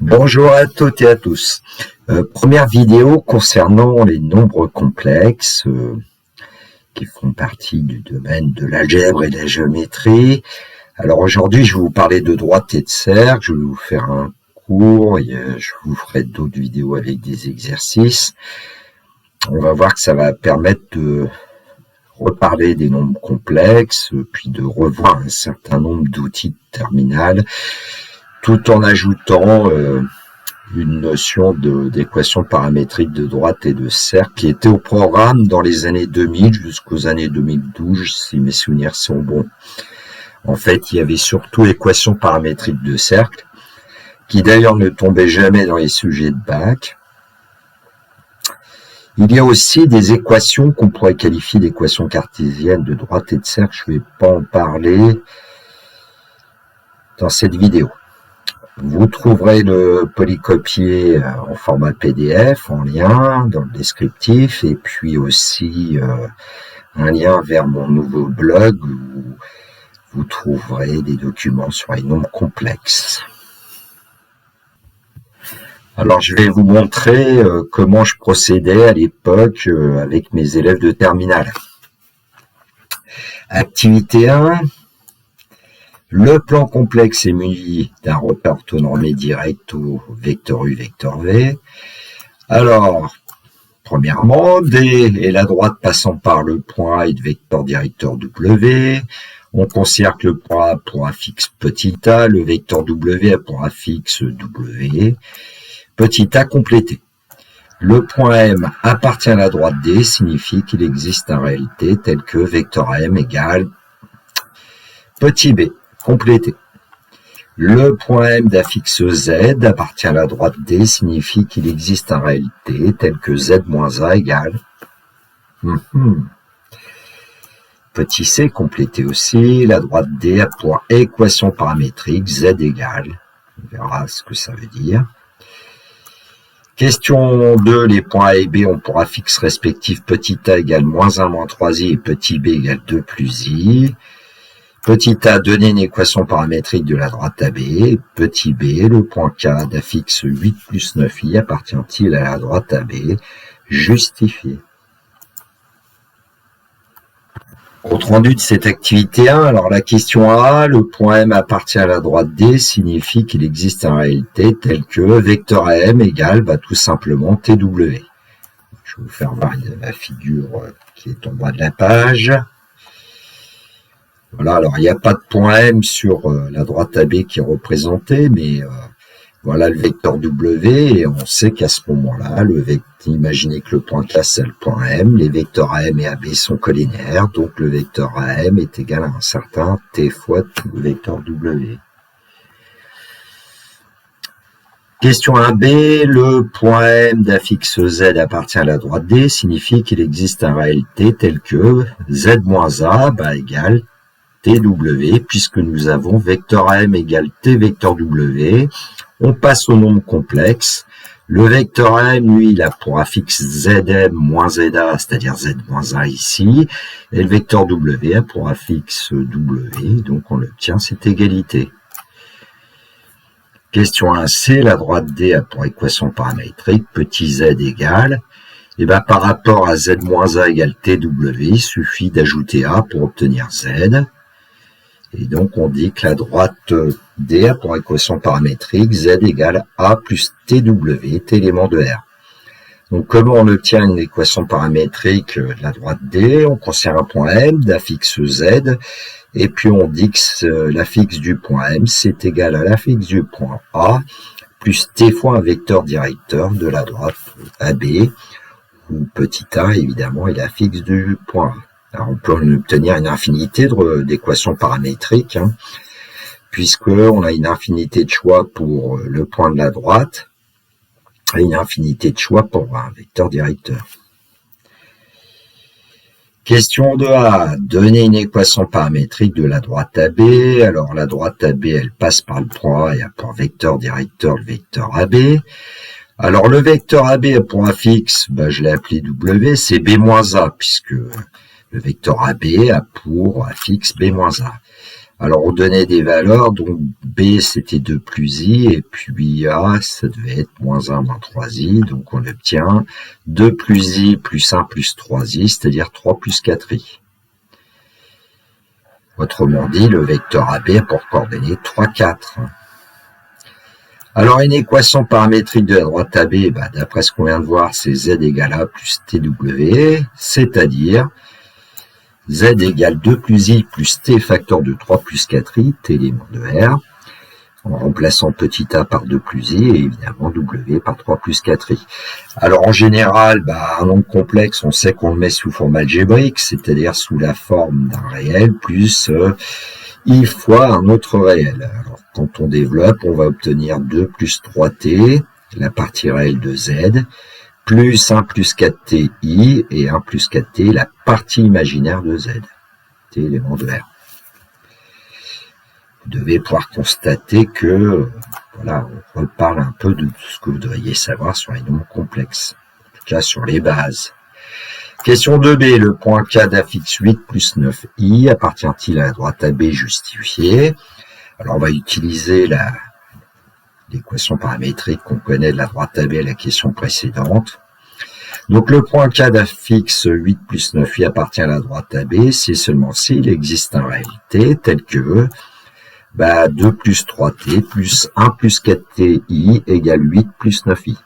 Bonjour à toutes et à tous. Première vidéo concernant les nombres complexes qui font partie du domaine de l'algèbre et de la géométrie. Alors aujourd'hui, je vais vous parler de droite et de cercle. Je vais vous faire un cours et je vous ferai d'autres vidéos avec des exercices. On va voir que ça va permettre de reparler des nombres complexes, puis de revoir un certain nombre d'outils de terminal, tout en ajoutant une notion d'équation paramétrique de droite et de cercle qui était au programme dans les années 2000 jusqu'aux années 2012, si mes souvenirs sont bons. En fait, il y avait surtout équation paramétrique de cercle, qui d'ailleurs ne tombait jamais dans les sujets de bac. Il y a aussi des équations qu'on pourrait qualifier d'équations cartésiennes de droite et de cercle. Je ne vais pas en parler dans cette vidéo. Vous trouverez le polycopier en format PDF, en lien, dans le descriptif, et puis aussi un lien vers mon nouveau blog où vous trouverez des documents sur les nombres complexes. Alors, je vais vous montrer comment je procédais à l'époque avec mes élèves de terminale. Activité 1. Le plan complexe est muni d'un repère orthonormé direct au vecteur U, vecteur V. Alors, premièrement, D et la droite passant par le point A et le vecteur directeur W. On considère que le point A pour affixe petit a, le vecteur W a pour affixe W. Petit a complété. Le point M appartient à la droite D, signifie qu'il existe en réalité tel que vecteur M égale petit b. Complété. Le point M d'affixe Z appartient à la droite D, signifie qu'il existe en réalité tel que Z moins A égale petit c. Complété aussi. La droite D a pour équation paramétrique Z égale. On verra ce que ça veut dire. Question 2, les points A et B ont pour affixe respectif petit a égale moins 1 moins 3i et petit b égale 2 plus i. Petit a, donner une équation paramétrique de la droite AB. Petit b, le point K d'affixe 8 plus 9i appartient-il à la droite AB? Justifié. Compte rendu de cette activité 1, alors la question A, le point M appartient à la droite D, signifie qu'il existe en réalité tel que vecteur AM égale tout simplement TW. Je vais vous faire voir la figure qui est en bas de la page. Voilà, alors il n'y a pas de point M sur la droite AB qui est représentée, mais voilà le vecteur W, et on sait qu'à ce moment-là, imaginez que le point classe c'est le point M, les vecteurs AM et AB sont collinaires, donc le vecteur AM est égal à un certain T fois le vecteur W. Question 1b, le point M d'affixe Z appartient à la droite D, signifie qu'il existe en réalité tel que Z moins A égale TW, puisque nous avons vecteur AM égale T vecteur W. On passe au nombre complexe. Le vecteur AM, lui, il a pour affixe Zm moins Za, c'est-à-dire Z moins 1 ici. Et le vecteur W a pour affixe W, donc on l'obtient, c'est égalité. Question 1c, la droite D a pour équation paramétrique petit z égale. Et par rapport à Z moins A égale TW, il suffit d'ajouter A pour obtenir Z. Et donc, on dit que la droite D a pour équation paramétrique Z égale A plus TW, T élément de R. Donc, comment on obtient une équation paramétrique de la droite D? On considère un point M d'affixe Z, et puis on dit que l'affixe du point M, c'est égal à l'affixe du point A, plus T fois un vecteur directeur de la droite AB, où petit a, évidemment, est l'affixe du point A. Alors, on peut obtenir une infinité d'équations paramétriques, puisqu'on a une infinité de choix pour le point de la droite et une infinité de choix pour un vecteur directeur. Question 2a, donner une équation paramétrique de la droite AB. Alors, la droite AB, elle passe par le point A et a pour vecteur directeur le vecteur AB. Alors, le vecteur AB a pour affixe, je l'ai appelé W, c'est B-A, puisque le vecteur AB a pour affixe B-A. Alors on donnait des valeurs, donc B c'était 2 plus I, et puis A ça devait être moins 1 moins 3I, donc on obtient 2 plus I plus 1 plus 3I, c'est-à-dire 3 plus 4I. Autrement dit, le vecteur AB a pour coordonnées 3, 4. Alors une équation paramétrique de la droite AB, d'après ce qu'on vient de voir, c'est Z égale A plus TW, c'est-à-dire Z égale 2 plus I plus T facteur de 3 plus 4I, T élément de R, en remplaçant petit a par 2 plus I et évidemment W par 3 plus 4I. Alors en général, un nombre complexe, on sait qu'on le met sous forme algébrique, c'est-à-dire sous la forme d'un réel plus I fois un autre réel. Alors quand on développe, on va obtenir 2 plus 3T, la partie réelle de Z, plus 1 plus 4ti et 1 plus 4t, la partie imaginaire de Z, t élément de R. Vous devez pouvoir constater que, voilà, on reparle un peu de ce que vous devriez savoir sur les nombres complexes, en tout cas sur les bases. Question 2b, le point K d'affixe 8 plus 9i appartient-il à la droite AB justifiée? Alors on va utiliser l'équation paramétrique qu'on connaît de la droite AB à la question précédente. Donc le point K d'affixe 8 plus 9i appartient à la droite AB, c'est seulement s'il existe en réalité tel que 2 plus 3t plus 1 plus 4ti égale 8 plus 9i.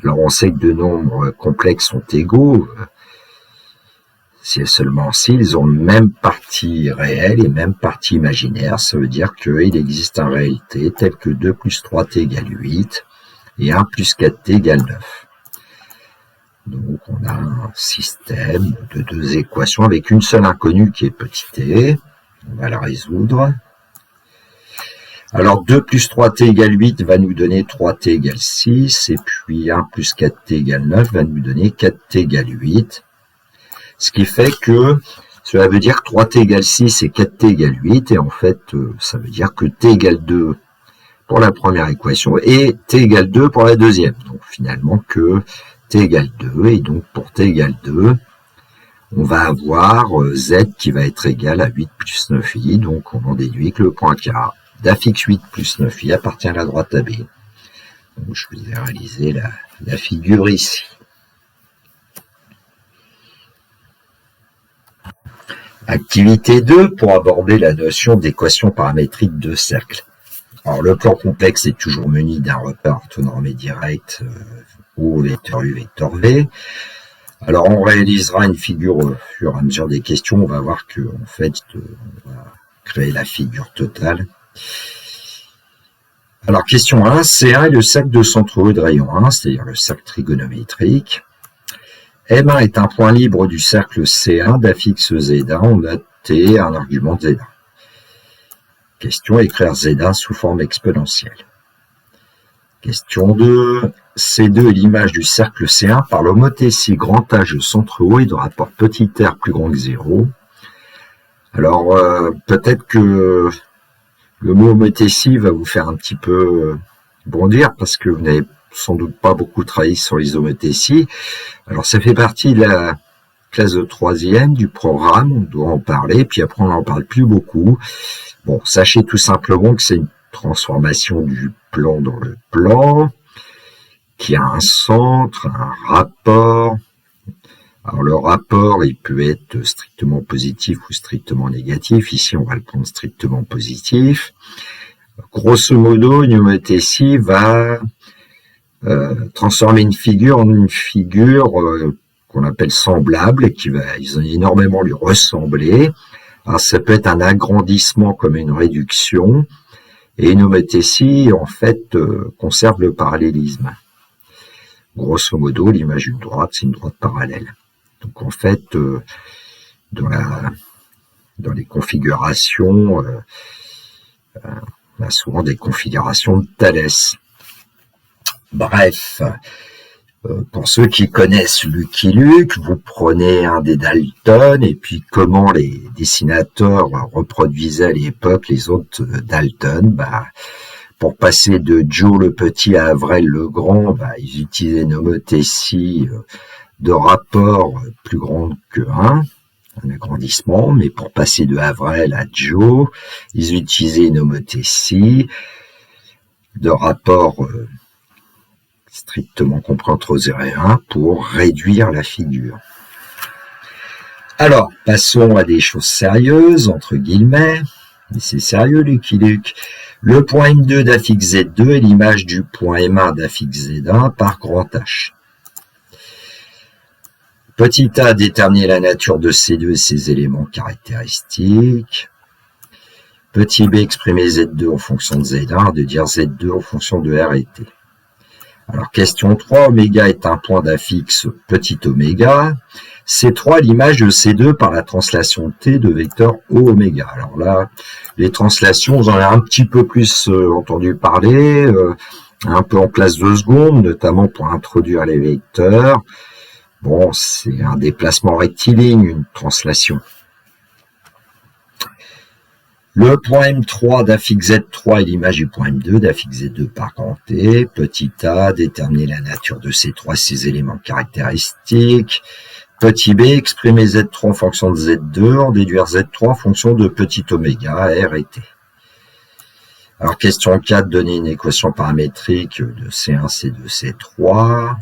Alors on sait que deux nombres complexes sont égaux, c'est seulement s'ils ont même partie réelle et même partie imaginaire, ça veut dire qu'il existe en réalité tel que 2 plus 3t égale 8 et 1 plus 4t égale 9. Donc on a un système de deux équations avec une seule inconnue qui est petit t. On va la résoudre. Alors 2 plus 3t égale 8 va nous donner 3t égale 6, et puis 1 plus 4t égale 9 va nous donner 4t égale 8. Ce qui fait que cela veut dire que 3t égale 6 et 4t égale 8, et en fait ça veut dire que t égale 2 pour la première équation et t égale 2 pour la deuxième. Donc finalement que t égale 2, et donc pour t égale 2, on va avoir z qui va être égal à 8 plus 9i, donc on en déduit que le point K d'affixe 8 plus 9i appartient à la droite AB. Donc je vous ai réalisé la figure ici. Activité 2, pour aborder la notion d'équation paramétrique de cercle. Alors le plan complexe est toujours muni d'un repère orthonormé direct O vecteur U vecteur V. Alors on réalisera une figure au fur et à mesure des questions, on va voir que en fait on va créer la figure totale. Alors question 1, C1 est le cercle de centre de rayon 1, c'est-à-dire le cercle trigonométrique. M1 est un point libre du cercle C1 d'affixe Z1, on a T un argument Z1. Question, écrire Z1 sous forme exponentielle. Question 2, C2 est l'image du cercle C1 par l'homothétie grand H de centre O et de rapport petit r plus grand que 0. Alors, peut-être que le mot homothétie va vous faire un petit peu bondir parce que vous n'avez sans doute pas beaucoup travaillé sur les homothéties. Alors, ça fait partie de la classe de 3e du programme, on doit en parler, puis après on n'en parle plus beaucoup. Bon, sachez tout simplement que c'est une transformation du plan dans le plan, qui a un centre, un rapport. Alors le rapport, il peut être strictement positif ou strictement négatif. Ici, on va le prendre strictement positif. Grosso modo, une homothétie va transformer une figure en une figure qu'on appelle semblable et qui va énormément lui ressembler. Alors ça peut être un agrandissement comme une réduction, et une homothétie en fait conserve le parallélisme. Grosso modo, l'image d'une droite, c'est une droite parallèle. Donc en fait, dans les configurations, on a souvent des configurations de Thalès. Bref, pour ceux qui connaissent Lucky Luke, vous prenez un des Dalton et puis comment les dessinateurs reproduisaient à l'époque les autres Dalton, pour passer de Joe le petit à Avril le grand, ils utilisaient une homothétie de rapport plus grande que 1. un agrandissement, mais pour passer de Avrel à Joe, ils utilisaient une homothétie de rapport strictement compris entre 0 et 1 pour réduire la figure. Alors, passons à des choses sérieuses, entre guillemets. Mais c'est sérieux, Lucky Luke. Le point M2 d'affixe Z2 est l'image du point M1 d'affixe Z1 par grand H. Petit a, déterminer la nature de C2 et ses éléments caractéristiques. Petit b, exprimer Z2 en fonction de Z1, de dire Z2 en fonction de R et T. Alors, question 3, oméga est un point d'affixe petit oméga. C3 est l'image de C2 par la translation T de vecteur O oméga. Alors là, les translations, vous en avez un petit peu plus entendu parler, un peu en classe de seconde, notamment pour introduire les vecteurs. Bon, c'est un déplacement rectiligne, une translation. Le point M3 d'affixe Z3 est l'image du point M2 d'affixe Z2 par grand T. Petit a, déterminer la nature de C3 et ses éléments caractéristiques. Petit b, exprimer Z3 en fonction de Z2, en déduire Z3 en fonction de petit oméga, R et T. Alors, question 4, donner une équation paramétrique de C1, C2, C3.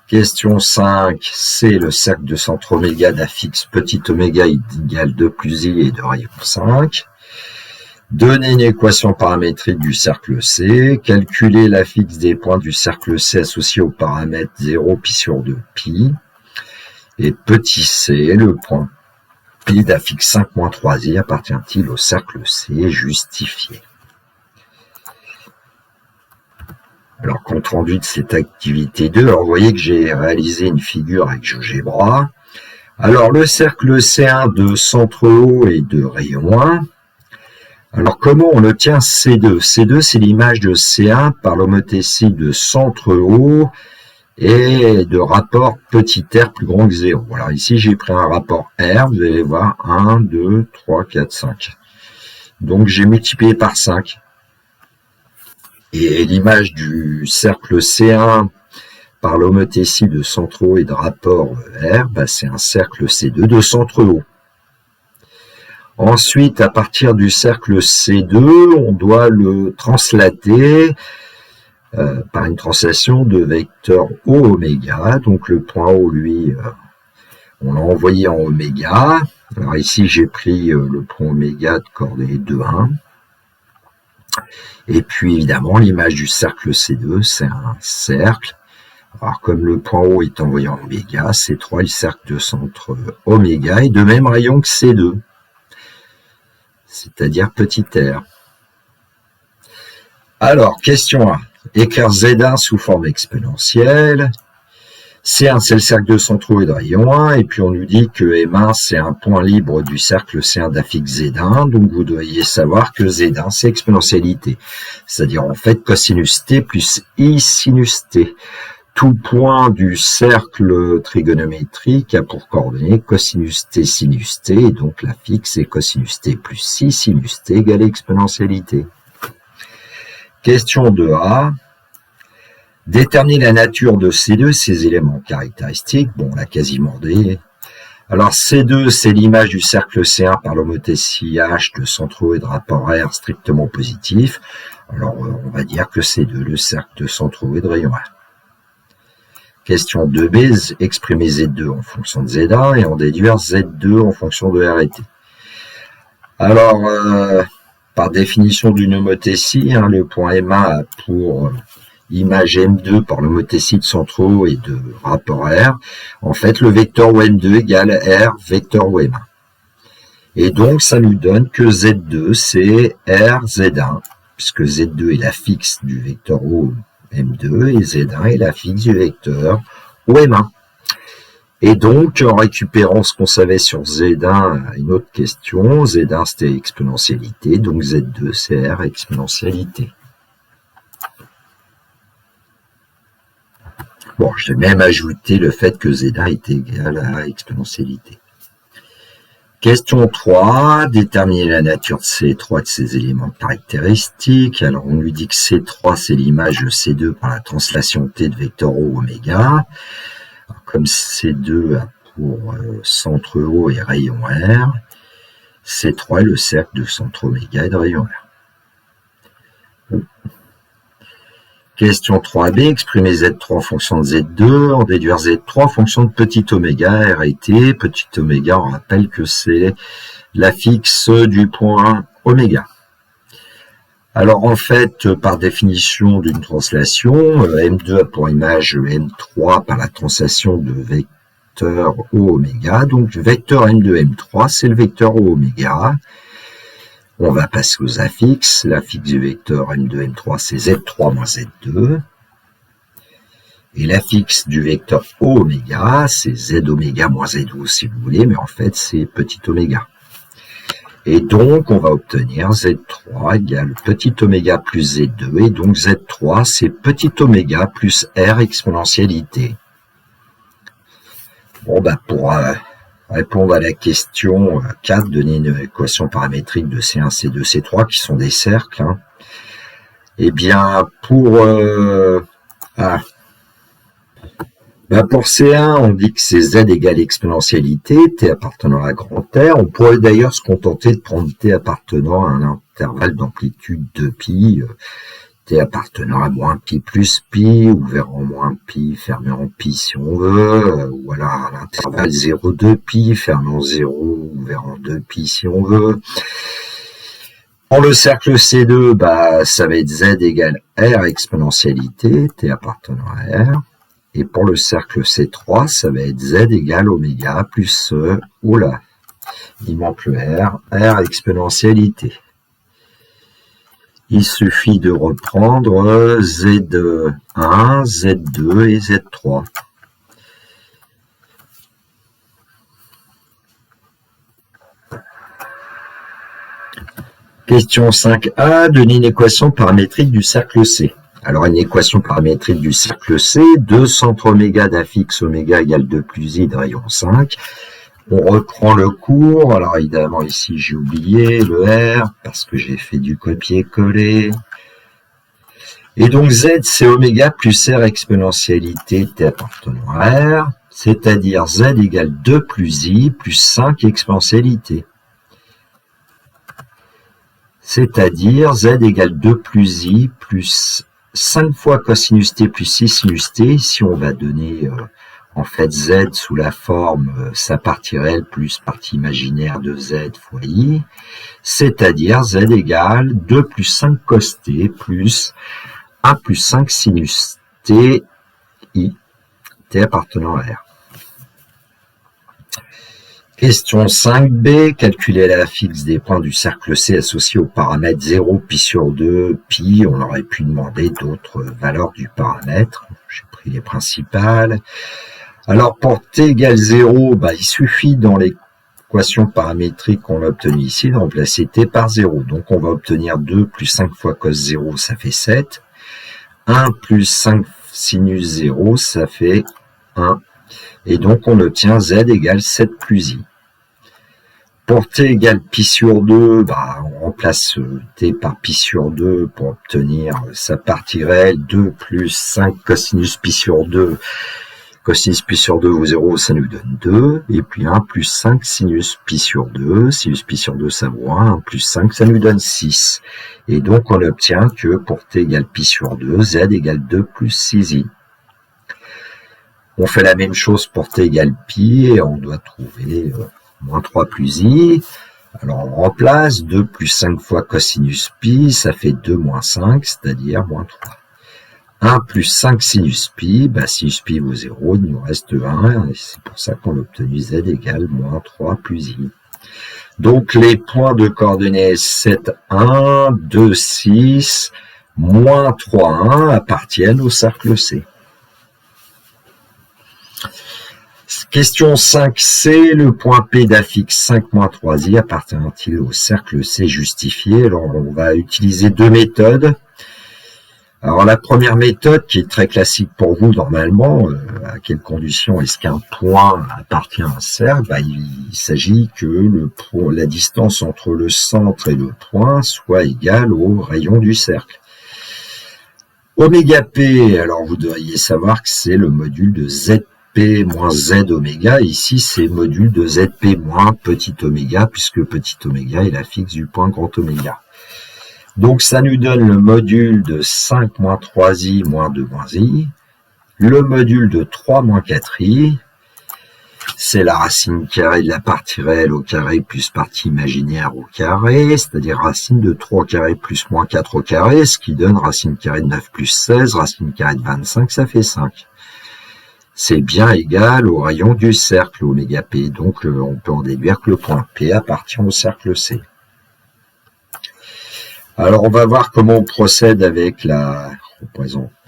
Question 5, C, le cercle de centre oméga d'affixe petit oméga égale 2 plus I et de rayon 5. Donner une équation paramétrique du cercle C. Calculer l'affixe des points du cercle C associé au paramètre 0 pi sur 2 pi. Et petit c, le point pi d'affixe 5 moins 3i appartient-il au cercle C justifié. Alors, compte rendu de cette activité 2, alors vous voyez que j'ai réalisé une figure avec GeoGebra. Alors, le cercle C1 de centre O et de rayon 1. Alors, comment on obtient C2? C2, c'est l'image de C1 par l'homothétie de centre O et de rapport petit r plus grand que 0. Alors ici, j'ai pris un rapport R, vous allez voir, 1, 2, 3, 4, 5. Donc, j'ai multiplié par 5. Et l'image du cercle C1 par l'homothétie de centre O et de rapport R, bah, c'est un cercle C2 de centre O. Ensuite, à partir du cercle C2, on doit le translater par une translation de vecteur O oméga. Donc le point O, lui, on l'a envoyé en oméga. Alors ici, j'ai pris le point oméga de coordonnées 2, 1. Et puis évidemment, l'image du cercle C2, c'est un cercle. Alors comme le point O est envoyé en oméga, C3 est le cercle de centre oméga et de même rayon que C2. C'est-à-dire petit r. Alors, question 1. Écrire Z1 sous forme exponentielle. C1, c'est le cercle de centre O et de rayon 1. Et puis, on nous dit que M1, c'est un point libre du cercle C1 d'affixe Z1. Donc, vous devriez savoir que Z1, c'est exponentialité. C'est-à-dire, en fait, cosinus T plus I sinus T. Tout point du cercle trigonométrique a pour coordonnées cosinus T sinus T. Et donc, la fixe est cosinus T plus I sinus T égale exponentialité. Question 2a. Déterminer la nature de C2, ses éléments caractéristiques. Bon, on l'a quasiment dit. Alors, C2, c'est l'image du cercle C1 par l'homothétie H de centre O et de rapport R strictement positif. Alors, on va dire que C2, le cercle de centre O et de rayon 1. Question 2b, exprimer Z2 en fonction de Z1 et en déduire Z2 en fonction de R et T. Alors, par définition d'une homothétie, le point M1 a pour image M2 par l'homothétie de centre O et de rapport R. En fait, le vecteur OM2 égale R vecteur OM1. Et donc, ça nous donne que Z2, c'est R Z1, puisque Z2 est la fixe du vecteur OM2 et Z1 est la fixe du vecteur OM1. Et donc, en récupérant ce qu'on savait sur Z1, une autre question, Z1 c'était exponentialité, donc Z2 c'est R exponentialité. Bon, je vais même ajouter le fait que Z1 est égal à exponentialité. Question 3, déterminer la nature de C3 de ses éléments caractéristiques. Alors, on lui dit que C3, c'est l'image de C2 par la translation T de vecteur O oméga. Alors, comme C2 a pour centre O et rayon R. C3 est le cercle de centre oméga et de rayon R. Question 3b, exprimer Z3 en fonction de Z2, en déduire Z3 en fonction de petit oméga, R et T. Petit oméga, on rappelle que c'est la fixe du point oméga. Alors en fait, par définition d'une translation, M2 a pour image M3 par la translation de vecteur O oméga. Donc vecteur M2, M3, c'est le vecteur O oméga. On va passer aux affixes. L'affixe du vecteur M2, M3, c'est Z3 moins Z2. Et l'affixe du vecteur O oméga, c'est Z oméga moins Z12 si vous voulez, mais en fait c'est petit oméga. Et donc on va obtenir Z3 égale petit oméga plus Z2, et donc Z3 c'est petit oméga plus R exponentialité. Bon bah pour répondre à la question 4, donner une équation paramétrique de C1, C2, C3 qui sont des cercles. Eh bien pour pour C1, on dit que c'est Z égale exponentialité, T appartenant à grand R. On pourrait d'ailleurs se contenter de prendre T appartenant à un intervalle d'amplitude de pi, T appartenant à moins pi plus pi, ouvert en moins pi, fermé en pi si on veut, ou alors à l'intervalle 0,2 pi, fermé en 0, ouvert en 2 pi si on veut. Pour le cercle C2, ça va être Z égale R exponentialité, T appartenant à R. Et pour le cercle C3, ça va être Z égale oméga plus, il manque le R exponentialité. Il suffit de reprendre Z1, Z2 et Z3. Question 5a, donner une équation paramétrique du cercle C. Alors, une équation paramétrique du cercle C, 2 centre oméga d'affixe oméga égale 2 plus I de rayon 5. On reprend le cours. Alors, évidemment, ici, j'ai oublié le R parce que j'ai fait du copier-coller. Et donc, Z, c'est oméga plus R exponentialité T appartenant à R, c'est-à-dire Z égale 2 plus I plus 5 exponentialité. C'est-à-dire Z égale 2 plus I plus 5 fois cosinus T plus 6 sinus T. Ici, on va donner en fait Z sous la forme sa partie réelle plus partie imaginaire de Z fois I. C'est-à-dire Z égale 2 plus 5 cos T plus 1 plus 5 sinus T I. T appartenant à R. Question 5b, calculer la fixe des points du cercle C associé au paramètre 0, pi sur 2, pi. On aurait pu demander d'autres valeurs du paramètre. J'ai pris les principales. Alors pour t égale 0, il suffit dans l'équation paramétrique qu'on a obtenue ici de remplacer t par 0. Donc on va obtenir 2 plus 5 fois cos 0, ça fait 7. 1 plus 5 sinus 0, ça fait 1. Et donc, on obtient Z égale 7 plus I. Pour T égale pi sur 2, on remplace T par pi sur 2 pour obtenir sa partie réelle. 2 plus 5 cosinus pi sur 2. Cosinus pi sur 2 ou 0, ça nous donne 2. Et puis 1 plus 5 sinus pi sur 2. Sinus pi sur 2, ça vaut 1. 1 plus 5, ça nous donne 6. Et donc, on obtient que pour T égale pi sur 2, Z égale 2 plus 6I. On fait la même chose pour t égale pi et on doit trouver moins 3 plus i. Alors on remplace 2 plus 5 fois cosinus pi, ça fait 2 moins 5, c'est-à-dire moins 3. 1 plus 5 sinus pi, sinus pi vaut 0, il nous reste 1, et c'est pour ça qu'on a obtenu z égale moins 3 plus i. Donc les points de coordonnées 7, 1, 2, 6, moins 3, 1 appartiennent au cercle C. Question 5c, le point P d'affixe 5 moins 3i appartient-il au cercle C justifié? Alors on va utiliser deux méthodes. Alors la première méthode, qui est très classique pour vous normalement, à quelles conditions est-ce qu'un point appartient à un cercle? Il s'agit que la distance entre le centre et le point soit égale au rayon du cercle. Oméga P, alors vous devriez savoir que c'est le module de Z ZP moins Z oméga. Ici, c'est module de ZP moins petit oméga, puisque petit oméga est la fixe du point grand oméga. Donc, ça nous donne le module de 5 moins 3i moins 2 moins i. Le module de 3 moins 4i. C'est la racine carrée de la partie réelle au carré plus partie imaginaire au carré, c'est-à-dire racine de 3 au carré plus moins 4 au carré, ce qui donne racine carrée de 9 plus 16, racine carrée de 25, ça fait 5. C'est bien égal au rayon du cercle, oméga P, donc on peut en déduire que le point P appartient au cercle C. Alors on va voir comment on procède avec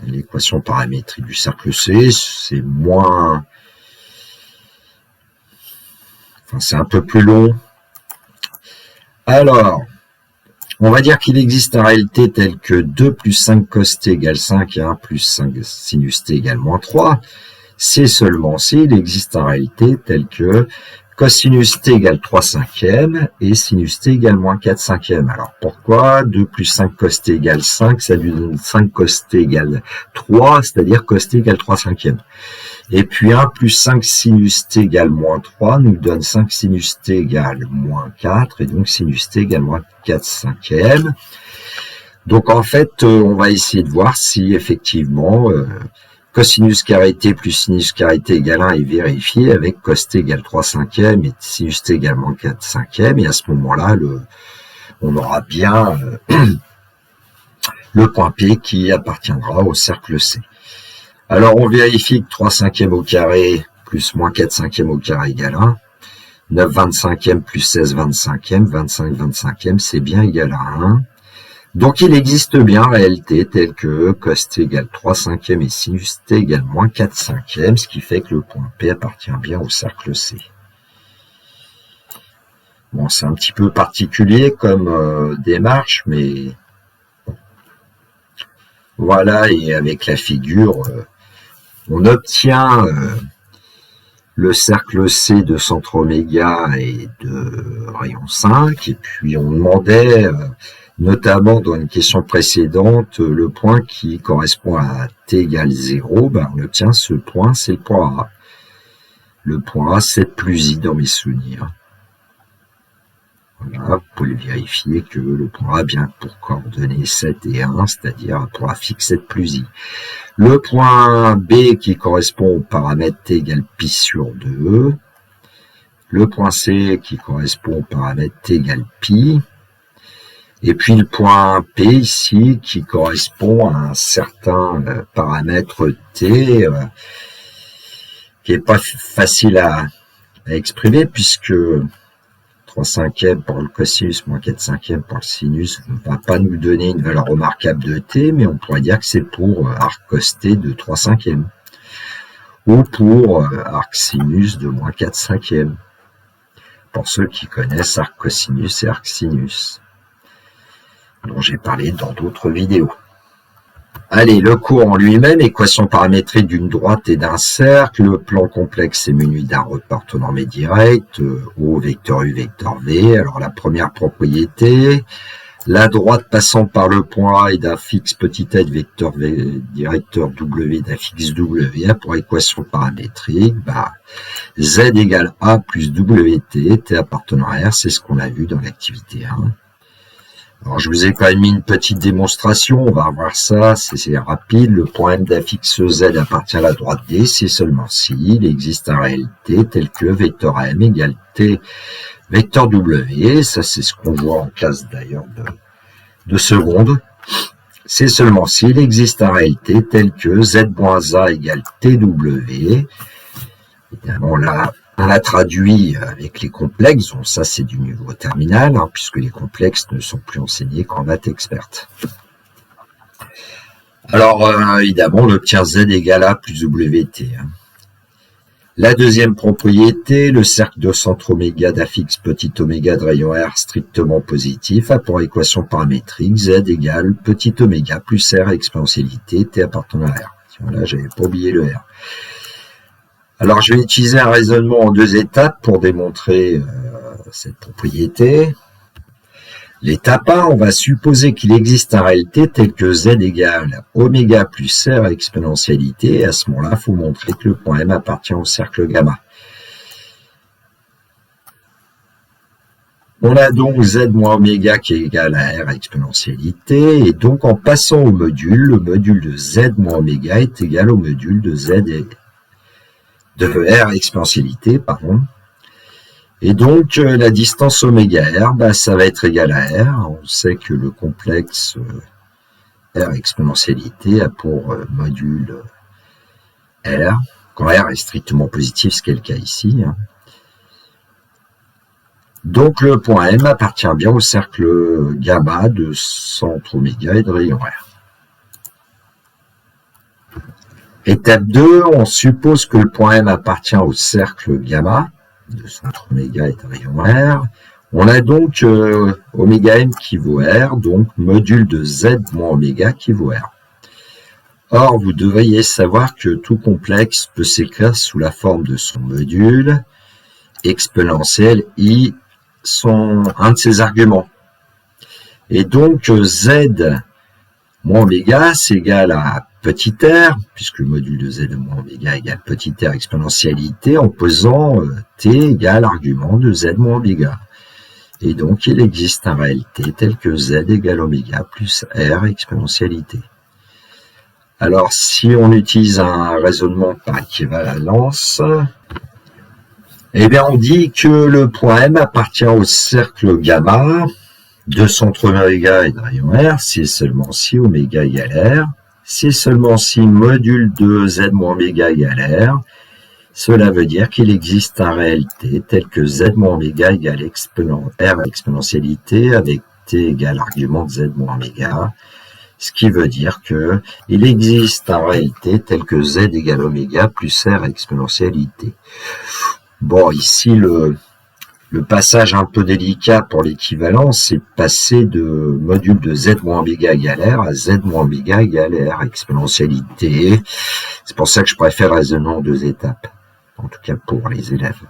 l'équation paramétrique du cercle C, c'est moins... Enfin, c'est un peu plus long. Alors, on va dire qu'il existe en réalité tel que 2 plus 5 cos t égale 5 et 1 plus 5 sinus t égale moins 3. C'est seulement s'il existe en réalité tel que cosinus t égale 3 cinquièmes et sinus t égale moins 4 cinquièmes. Alors pourquoi 2 plus 5 cos t égale 5, ça lui donne 5 cos t égale 3, c'est-à-dire cos t égale 3 cinquièmes. Et puis 1 plus 5 sinus t égale moins 3 nous donne 5 sinus t égale moins 4, et donc sinus t égale moins 4 cinquièmes. Donc en fait, on va essayer de voir si effectivement cosinus carré t plus sinus carré t égale 1 est vérifié avec cos t égale 3 cinquièmes et sinus t égale moins 4 cinquièmes, et à ce moment-là, on aura bien le point P qui appartiendra au cercle C. Alors, on vérifie que 3 cinquièmes au carré plus moins 4 cinquièmes au carré égale 1. 9 25e plus 16 25e, 25 25e, c'est bien égal à 1. Donc, il existe bien en réalité tel que cos t égale 3 cinquièmes et sinus t égale moins 4 cinquièmes, ce qui fait que le point P appartient bien au cercle C. Bon, c'est un petit peu particulier comme démarche, mais voilà, et avec la figure... on obtient le cercle C de centre oméga et de rayon 5, et puis on demandait, notamment dans une question précédente, le point qui correspond à t égale 0, on obtient ce point, c'est le point A. Le point A, c'est plus I dans mes souvenirs. Voilà, vous pouvez vérifier que le point A a bien pour coordonnées 7 et 1, c'est-à-dire pour un fixe 7 plus I. Le point B qui correspond au paramètre t égale pi sur 2. Le point C qui correspond au paramètre t égale pi. Et puis le point P ici qui correspond à un certain paramètre t qui n'est pas facile à exprimer puisque 3 cinquièmes pour le cosinus moins 4 cinquièmes pour le sinus ne va pas nous donner une valeur remarquable de t, mais on pourrait dire que c'est pour arc cos t de 3 cinquièmes ou pour arc sinus de moins 4 cinquièmes, pour ceux qui connaissent arc cosinus et arc sinus, dont j'ai parlé dans d'autres vidéos. Allez, le cours en lui-même, équation paramétrique d'une droite et d'un cercle, le plan complexe est muni d'un repère orthonormé direct, O vecteur U vecteur V. Alors la première propriété, la droite passant par le point A et d'un fixe petit a de vecteur V, directeur W d'un fixe W, pour équation paramétrique, Z égale A plus WT, T appartenant à R, c'est ce qu'on a vu dans l'activité 1. Alors, je vous ai quand même mis une petite démonstration, on va voir ça, c'est rapide. Le point M d'un fixe Z appartient à la droite D, c'est seulement s'il existe en réalité tel que vecteur M égale T vecteur W, ça c'est ce qu'on voit en classe d'ailleurs de seconde. C'est seulement s'il existe en réalité tel que Z-A égale TW. Évidemment là, on l'a traduit avec les complexes, donc ça c'est du niveau terminal, puisque les complexes ne sont plus enseignés qu'en maths experte. Alors évidemment, on obtient Z égale A plus WT. La deuxième propriété, le cercle de centre oméga d'un fixe petit oméga de rayon R strictement positif a pour équation paramétrique Z égale petit oméga plus R exponentialité T appartenant à R. Voilà, j'avais pas oublié le R. Alors, je vais utiliser un raisonnement en deux étapes pour démontrer cette propriété. L'étape 1, on va supposer qu'il existe un réalité tel que z égale oméga plus r exponentialité. Et à ce moment-là, il faut montrer que le point M appartient au cercle gamma. On a donc z moins oméga qui est égal à r exponentialité. Et donc, en passant au module, le module de z moins oméga est égal au module de z et de r exponentialité, pardon. Et donc, la distance oméga r, ça va être égal à r. On sait que le complexe r exponentialité a pour module r, quand r est strictement positif, ce qui est le cas ici. Donc, le point M appartient bien au cercle gamma de centre oméga et de rayon r. Étape 2, on suppose que le point M appartient au cercle gamma de centre oméga et de rayon r. On a donc oméga m qui vaut r, donc module de z moins oméga qui vaut r. Or, vous devriez savoir que tout complexe peut s'écrire sous la forme de son module exponentiel i, un de ses arguments. Et donc, z moins oméga, c'est égal à petit r, puisque le module de z moins oméga égale petit r exponentialité, en posant t égale argument de z moins oméga. Et donc, il existe un réalité tel que z égale oméga plus r exponentialité. Alors, si on utilise un raisonnement par équivalence, eh bien, on dit que le point M appartient au cercle gamma de centre oméga et de rayon r, c'est seulement si oméga égale r, c'est seulement si module de z moins oméga égale r. Cela veut dire qu'il existe un réalité tel que z moins oméga égale r exponentialité avec t égale argument de z moins oméga. Ce qui veut dire que il existe un réalité tel que z égale oméga plus r exponentialité. Bon, ici, le passage un peu délicat pour l'équivalence, c'est passer de module de z moins oméga égale r à z moins oméga égale r exponentialité. C'est pour ça que je préfère raisonner en 2 étapes, en tout cas pour les élèves.